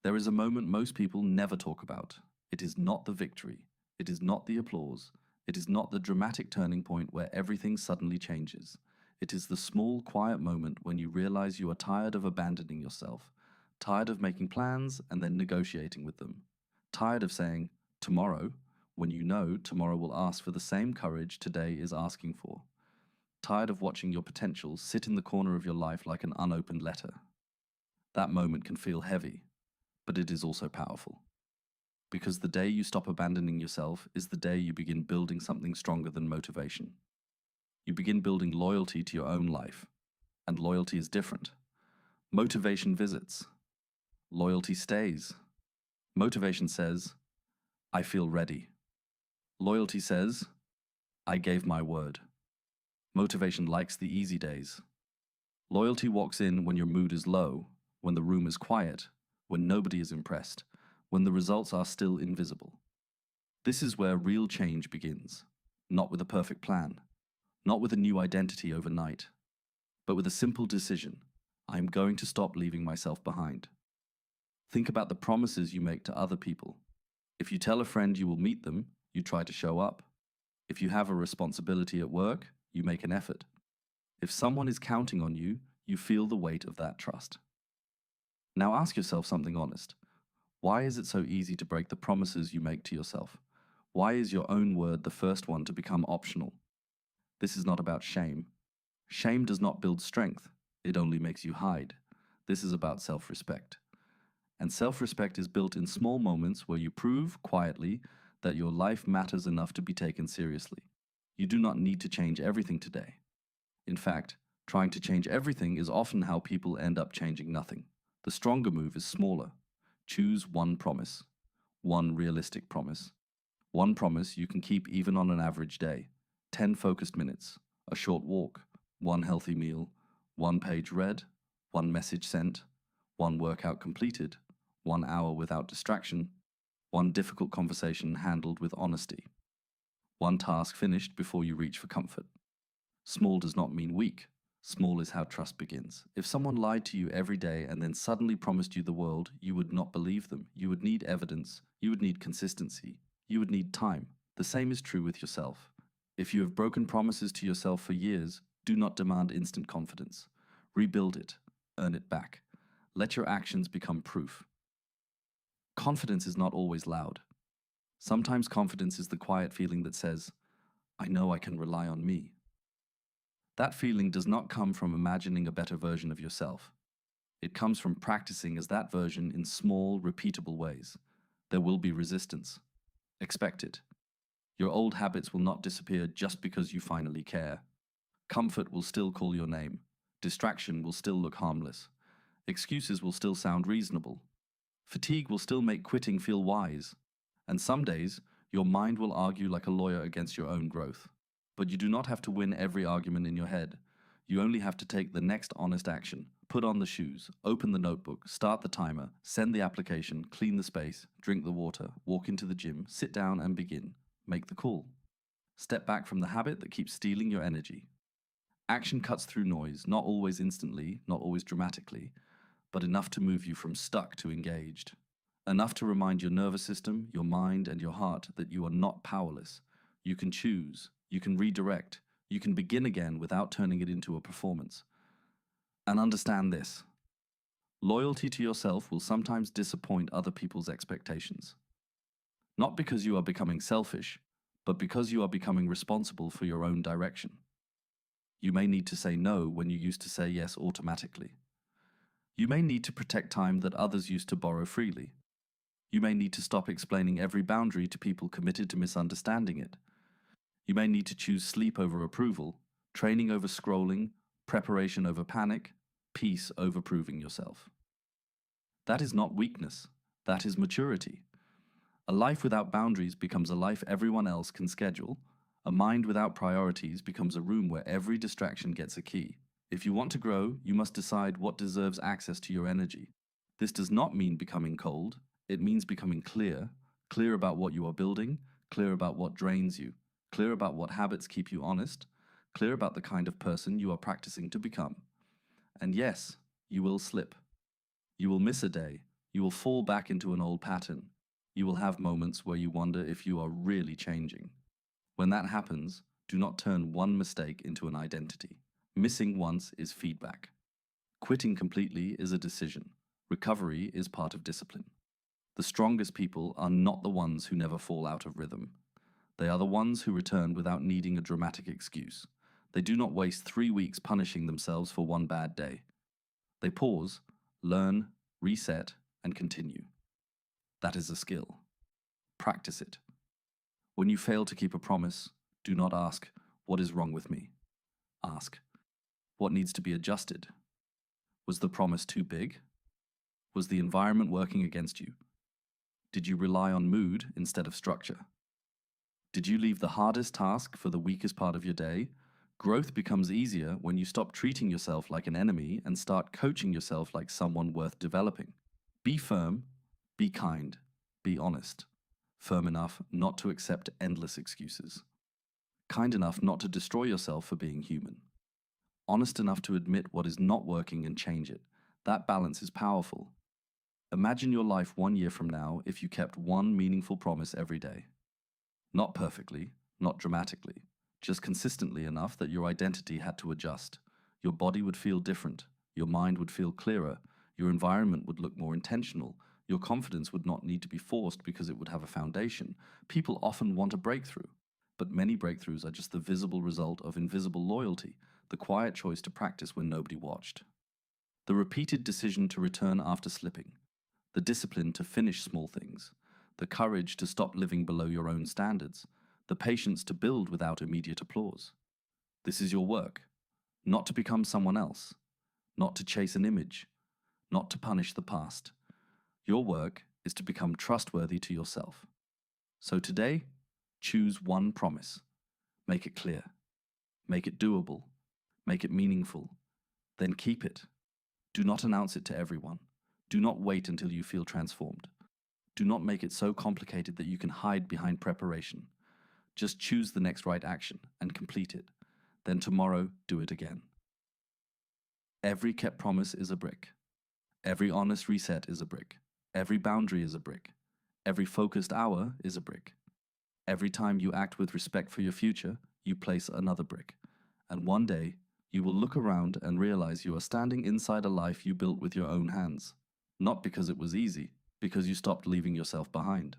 There is a moment most people never talk about. It is not the victory. It is not the applause. It is not the dramatic turning point where everything suddenly changes. It is the small, quiet moment when you realize you are tired of abandoning yourself, tired of making plans and then negotiating with them, tired of saying, tomorrow, when you know tomorrow will ask for the same courage today is asking for, tired of watching your potential sit in the corner of your life like an unopened letter. That moment can feel heavy, but it is also powerful. Because the day you stop abandoning yourself is the day you begin building something stronger than motivation. You begin building loyalty to your own life, and loyalty is different. Motivation visits. Loyalty stays. Motivation says, I feel ready. Loyalty says, I gave my word. Motivation likes the easy days. Loyalty walks in when your mood is low, when the room is quiet, when nobody is impressed, when the results are still invisible. This is where real change begins, not with a perfect plan, not with a new identity overnight, but with a simple decision. I am going to stop leaving myself behind. Think about the promises you make to other people. If you tell a friend you will meet them, you try to show up. If you have a responsibility at work, you make an effort. If someone is counting on you, you feel the weight of that trust. Now ask yourself something honest. Why is it so easy to break the promises you make to yourself? Why is your own word the first one to become optional? This is not about shame. Shame does not build strength. It only makes you hide. This is about self-respect. And self-respect is built in small moments where you prove, quietly, that your life matters enough to be taken seriously. You do not need to change everything today. In fact, trying to change everything is often how people end up changing nothing. The stronger move is smaller. Choose one promise. One realistic promise. One promise you can keep even on an average day. 10 focused minutes. A short walk. One healthy meal. One page read. One message sent. One workout completed. 1 hour without distraction. One difficult conversation handled with honesty. One task finished before you reach for comfort. Small does not mean weak. Small is how trust begins. If someone lied to you every day and then suddenly promised you the world, you would not believe them. You would need evidence. You would need consistency. You would need time. The same is true with yourself. If you have broken promises to yourself for years, do not demand instant confidence. Rebuild it. Earn it back. Let your actions become proof. Confidence is not always loud. Sometimes confidence is the quiet feeling that says, I know I can rely on me. That feeling does not come from imagining a better version of yourself. It comes from practicing as that version in small, repeatable ways. There will be resistance. Expect it. Your old habits will not disappear just because you finally care. Comfort will still call your name. Distraction will still look harmless. Excuses will still sound reasonable. Fatigue will still make quitting feel wise. And some days, your mind will argue like a lawyer against your own growth. But you do not have to win every argument in your head. You only have to take the next honest action. Put on the shoes, open the notebook, start the timer, send the application, clean the space, drink the water, walk into the gym, sit down and begin. Make the call. Step back from the habit that keeps stealing your energy. Action cuts through noise, not always instantly, not always dramatically, but enough to move you from stuck to engaged. Enough to remind your nervous system, your mind, and your heart that you are not powerless. You can choose. You can redirect. You can begin again without turning it into a performance. And understand this. Loyalty to yourself will sometimes disappoint other people's expectations. Not because you are becoming selfish, but because you are becoming responsible for your own direction. You may need to say no when you used to say yes automatically. You may need to protect time that others used to borrow freely. You may need to stop explaining every boundary to people committed to misunderstanding it. You may need to choose sleep over approval, training over scrolling, preparation over panic, peace over proving yourself. That is not weakness. That is maturity. A life without boundaries becomes a life everyone else can schedule. A mind without priorities becomes a room where every distraction gets a key. If you want to grow, you must decide what deserves access to your energy. This does not mean becoming cold. It means becoming clear, clear about what you are building, clear about what drains you, clear about what habits keep you honest, clear about the kind of person you are practicing to become. And yes, you will slip. You will miss a day. You will fall back into an old pattern. You will have moments where you wonder if you are really changing. When that happens, do not turn one mistake into an identity. Missing once is feedback. Quitting completely is a decision. Recovery is part of discipline. The strongest people are not the ones who never fall out of rhythm. They are the ones who return without needing a dramatic excuse. They do not waste 3 weeks punishing themselves for one bad day. They pause, learn, reset, and continue. That is a skill. Practice it. When you fail to keep a promise, do not ask, "What is wrong with me?" Ask, "What needs to be adjusted?" Was the promise too big? Was the environment working against you? Did you rely on mood instead of structure? Did you leave the hardest task for the weakest part of your day? Growth becomes easier when you stop treating yourself like an enemy and start coaching yourself like someone worth developing. Be firm, be kind, be honest. Firm enough not to accept endless excuses. Kind enough not to destroy yourself for being human. Honest enough to admit what is not working and change it. That balance is powerful. Imagine your life 1 year from now if you kept one meaningful promise every day. Not perfectly, not dramatically, just consistently enough that your identity had to adjust. Your body would feel different, your mind would feel clearer, your environment would look more intentional, your confidence would not need to be forced because it would have a foundation. People often want a breakthrough, but many breakthroughs are just the visible result of invisible loyalty, the quiet choice to practice when nobody watched. The repeated decision to return after slipping, the discipline to finish small things, the courage to stop living below your own standards, the patience to build without immediate applause. This is your work, not to become someone else, not to chase an image, not to punish the past. Your work is to become trustworthy to yourself. So today, choose one promise. Make it clear. Make it doable. Make it meaningful. Then keep it. Do not announce it to everyone. Do not wait until you feel transformed. Do not make it so complicated that you can hide behind preparation. Just choose the next right action and complete it. Then tomorrow, do it again. Every kept promise is a brick. Every honest reset is a brick. Every boundary is a brick. Every focused hour is a brick. Every time you act with respect for your future, you place another brick. And one day, you will look around and realize you are standing inside a life you built with your own hands. Not because it was easy, because you stopped leaving yourself behind.